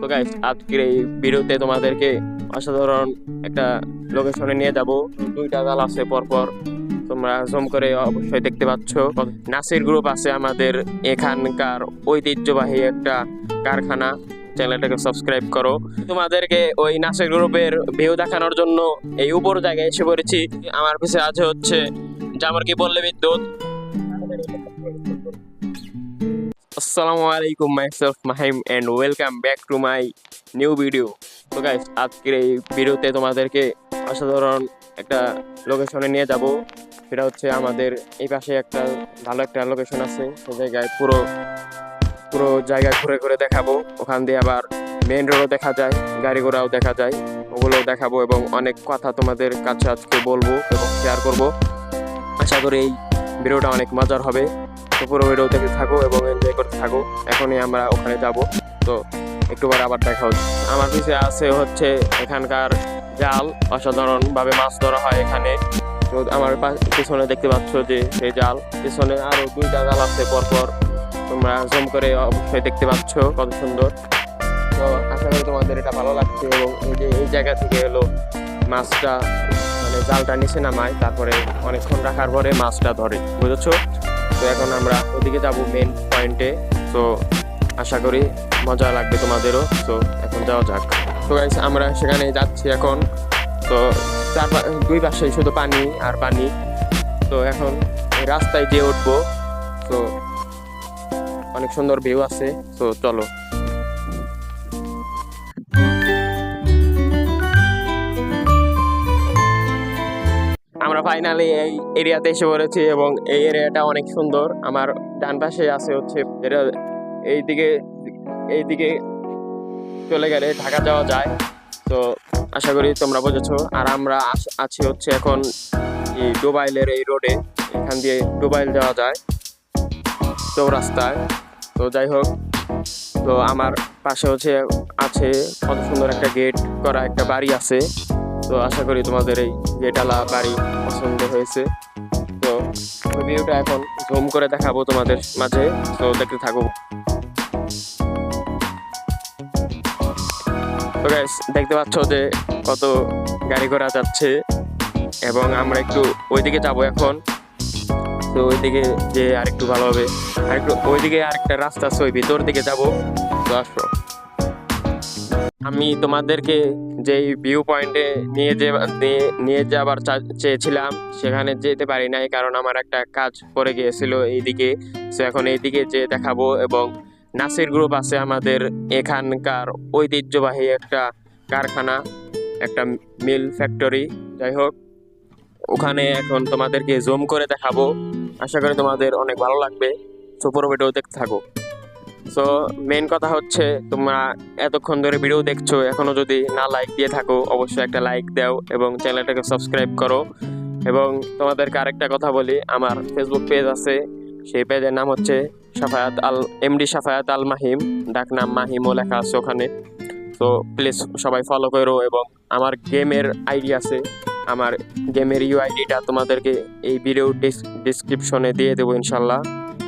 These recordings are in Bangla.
তো গাইস, আজকের এই ভিডিওতে তোমাদেরকে অসাধারণ একটা লোকেশনে নিয়ে যাব। দুইটা জাল আছে পরপর, তোমরা জুম করে অবশ্যই দেখতে পাচ্ছ। নাসির গ্রুপ আছে আমাদের এখানকার ঐতিহ্যবাহী একটা কারখানা। চ্যানেলটাকে সাবস্ক্রাইব করো। তোমাদেরকে ওই নাসির গ্রুপের ভিউ দেখানোর জন্য এই উপর জায়গায় এসে পড়েছি। আমার পিছে আছে হচ্ছে জামারকি পল্লী বিদ্যুৎ। আসসালামু আলাইকুম, myself Mahim and welcome back to my new video. তো গাইস, আজকের এই ভিডিওতে তোমাদেরকে অসাধারণ একটা লোকেশনে নিয়ে যাব। সেটা হচ্ছে আমাদের এই পাশে একটা ভালো একটা লোকেশন আছে। সেই জায়গায় পুরো পুরো জায়গা ঘুরে ঘুরে দেখাবো। ওখান দিয়ে আবার মেইন রোডও দেখা যায়, গাড়ি ঘোড়াও দেখা যায়, ওগুলোও দেখাবো এবং অনেক কথা তোমাদের কাছে আজকে বলবো এবং শেয়ার করব। আশা করি এই ভিডিওটা অনেক মজার হবে। তো পুরো ভিডিও দেখতে থাকো এবং এনজয় করতে থাকো। এখনই আমরা ওখানে যাব, তো একটু পরে আবার দেখা হচ্ছে। আমার পিছিয়ে আছে হচ্ছে এখানকার জাল। অসাধারণ ভাবে মাছ ধরা হয় এখানে। তো আমার পিছনে দেখতে পাচ্ছ যে সেই জাল, পিছনে আরো দুইটা জাল আছে পরপর, তোমরা জুম করে অবশ্যই দেখতে পাচ্ছ কত সুন্দর। তো আশা করি তোমাদের এটা ভালো লাগছে এবং এই যে এই জায়গা থেকে হলো মাছটা মানে জালটা নিচে নামায়, তারপরে অনেকক্ষণ রাখার পরে মাছটা ধরে, বুঝেছো? তো এখন আমরা ওদিকে যাব মেন পয়েন্টে। তো আশা করি মজা লাগবে তোমাদেরও। তো এখন যাওয়া যাক। তো গাইস, আমরা সেখানে যাচ্ছি এখন। তো দুই পাশে শুধু পানি আর পানি। তো এখন রাস্তায় যেয়ে উঠবো। তো অনেক সুন্দর ভিউ আছে। তো চলো। আমরা ফাইনালি এই এরিয়াতে এসে পড়েছি এবং এই এরিয়াটা অনেক সুন্দর। আমার ডান পাশে আছে হচ্ছে এটা, এইদিকে চলে গেলে ঢাকা যাওয়া যায়। তো আশা করি তোমরা বুঝেছো। আর আমরা আছি হচ্ছে এখন এই ডোবাইলের এই রোডে। এখান দিয়ে ডোবাইল যাওয়া যায় চৌরাস্তায়। তো যাই হোক, তো আমার পাশে হচ্ছে আছে কত সুন্দর একটা গেট করা একটা বাড়ি আছে। তো আশা করি তোমাদের এই গেটালা বাড়ি পছন্দ হয়েছে। তো ভিডিওটা এখন জুম করে দেখাবো তোমাদের মাঝে। তো দেখতে থাকো। তো গাইস, দেখতে পাচ্ছ যে কত গাড়ি ঘোড়া যাচ্ছে এবং আমরা একটু ওইদিকে যাব এখন। তো ওইদিকে যে আরেকটু ভালো হবে, আরেকটু ওইদিকে আরেকটা রাস্তা আছে, ওই ভিতর দিকে যাব। তো আসো, আমি তোমাদেরকে যে ভিউ পয়েন্টে নিয়ে যাবার চেয়েছিলাম সেখানে যেতে পারি নাই, কারণ আমার একটা কাজ পড়ে গিয়েছিল এইদিকে। তো এখন এইদিকে যে দেখাবো এবং নাসির গ্রুপ আছে আমাদের এখানকার ঐতিহ্যবাহী একটা কারখানা, একটা মিল ফ্যাক্টরি। যাই হোক, ওখানে এখন তোমাদেরকে জুম করে দেখাবো। আশা করি তোমাদের অনেক ভালো লাগবে। তো পুরো ভিডিও দেখতে থাকো। সো মেন কথা হচ্ছে, তোমরা এতক্ষণ ধরে ভিডিও দেখছো, এখনো যদি না লাইক দিয়ে থাকো অবশ্যই একটা লাইক দাও এবং চ্যানেলটাকে সাবস্ক্রাইব করো। এবং তোমাদেরকে আরেকটা কথা বলি, আমার ফেসবুক পেজ আছে। সেই পেজের নাম হচ্ছে এমডি সাফায়াত আল মাহিম, ডাক নাম মাহিমও লেখা আছে ওখানে। তো প্লিজ সবাই ফলো করো। এবং আমার গেমের আইডি আছে, আমার গেমের ইউআইডিটা তোমাদেরকে এই ভিডিও ডিসক্রিপশনে দিয়ে দেবো ইনশাল্লাহ।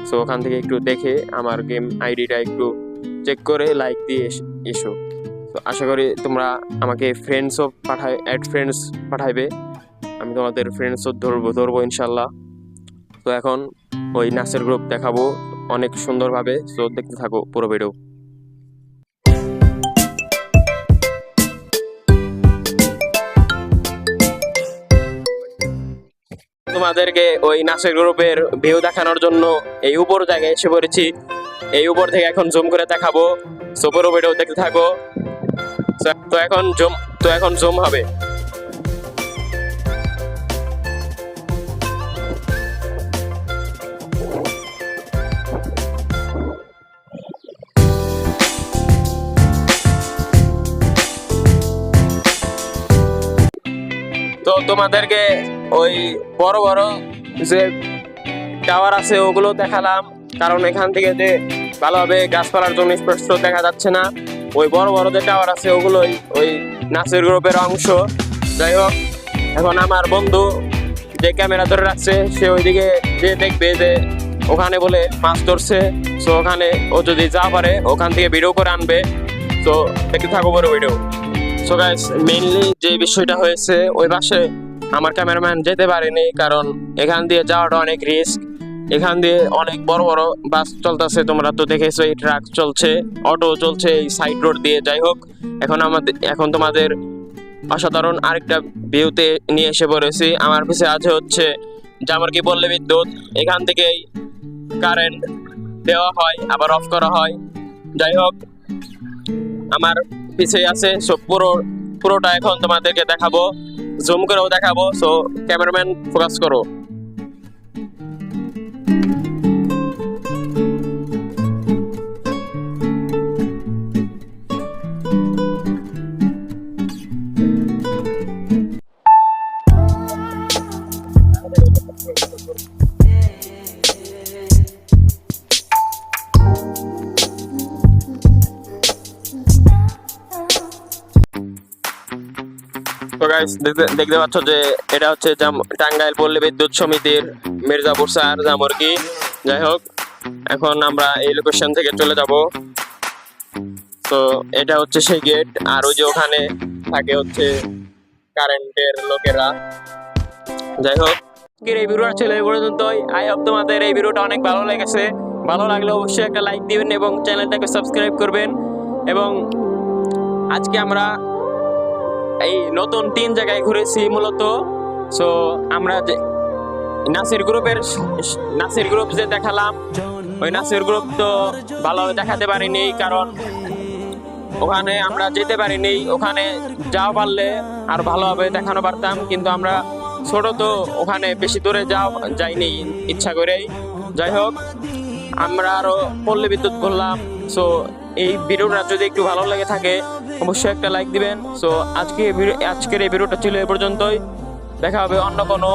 সো ওখান থেকে একটু দেখে আমার গেম আইডিটা একটু চেক করে লাইক দিয়ে এসো। তো আশা করি তোমরা আমাকে অ্যাড ফ্রেন্ডস পাঠাইবে। আমি তোমাদের ফ্রেন্ডসও ধরবো ইনশাল্লাহ। তো এখন ওই নাচের গ্রুপ দেখাবো অনেক সুন্দরভাবে। সো দেখতে থাকো পুরো ভিডিও। তোমাদেরকে ওই নাচের গ্রুপের ভিউ দেখানোর জন্য এই উপর জায়গায় এসে পড়েছি। এই উপর থেকে এখন জুম করে দেখাবো। সো পুরো ভিডিও দেখতে থাকো। তো এখন জুম হবে। তো তোমাদেরকে ওই বড় বড় যে টাওয়ার আছে ওগুলো দেখালাম, কারণ এখান থেকে যে ভালোভাবে গাছপালার জন্য স্পষ্ট দেখা যাচ্ছে না। ওই বড় বড় যে টাওয়ার আছে ওগুলোই ওই নাচের গ্রুপের অংশ। যাই হোক, এখন আমার বন্ধু যে ক্যামেরা ধরে রাখছে সে ওইদিকে যে দেখবে যে ওখানে বলে মাছ ধরছে। সো ওখানে ও যদি যা পারে ওখান থেকে ভিডিও করে আনবে। তো দেখতে থাকো বড় ভিডিও। সো গাইস, মেইনলি যে বিষয়টা হয়েছে, ওই পাশে আমার ক্যামেরাম্যান যেতে পারেনি, কারণ এখান দিয়ে যাওয়াটা অনেক রিস্ক। এখান দিয়ে অনেক বড় বড় বাস চলতেছে, তোমরা তো দেখেছো, এই ট্রাক চলছে, অটো চলছে এই সাইড রোড দিয়ে। যাই হোক, এখন তোমাদের অসাধারণ আরেকটা ভিউতে নিয়ে এসে পড়েছি। আমার পিছে আছে হচ্ছে জামরকি পল্লী বিদ্যুৎ। এখান থেকেই কারেন্ট দেওয়া হয়, আবার অফ করা হয়। যাই হোক, আমার পিছে আছে, সো পুরোটা এখন তোমাদেরকে দেখাবো, জুম করেও দেখাবো। সো ক্যামেরাম্যান ফোকাস করো। তো গাইস, দেখতে পাচ্ছ যে এটা হচ্ছে টাঙ্গাইল পল্লী বিদ্যুৎ সমিতির মির্জাপুর স্যার জামরকি। যাই হোক, এখন আমরা এই লোকেশন থেকে চলে যাব। তো এটা হচ্ছে সেই গেট, আর ওই যে ওখানে থাকে হচ্ছে কারেন্টের লোকেরা। যাই হোক, এই ভিডিওটা ছিল এই পর্যন্তই। আই হোপ তোমাদের এই ভিডিওটা অনেক ভালো লেগেছে। ভালো লাগলে অবশ্যই একটা লাইক দিবেন এবং চ্যানেলটাকে সাবস্ক্রাইব করবেন। এবং আজকে আমরা এই নতুন 3 জায়গায় ঘুরেছি মূলত। সো আমরা যে নাসির গ্রুপ যে দেখালাম, ওই নাসির গ্রুপ তো ভালোভাবে দেখাতে পারিনি, কারণ ওখানে আমরা যেতে পারিনি। ওখানে যাওয়া পারলে আর ভালোভাবে দেখানো পারতাম, কিন্তু আমরা ছোট তো ওখানে বেশি দূরে যাইনি ইচ্ছা করেই। যাই হোক, আমরা আরো পল্লী বিদ্যুৎ করলাম। সো এই ভিডিওটা যদি একটু ভালো লেগে থাকে অবশ্যই একটা লাইক দিবেন। সো আজকের এই ভিডিওটা ছিল এই পর্যন্তই। দেখা হবে অন্য কোনো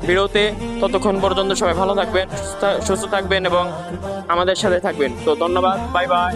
ভিডিওতে। ততক্ষণ পর্যন্ত সবাই ভালো থাকবেন, সুস্থ থাকবেন এবং আমাদের সাথে থাকবেন। তো ধন্যবাদ, বাই বাই।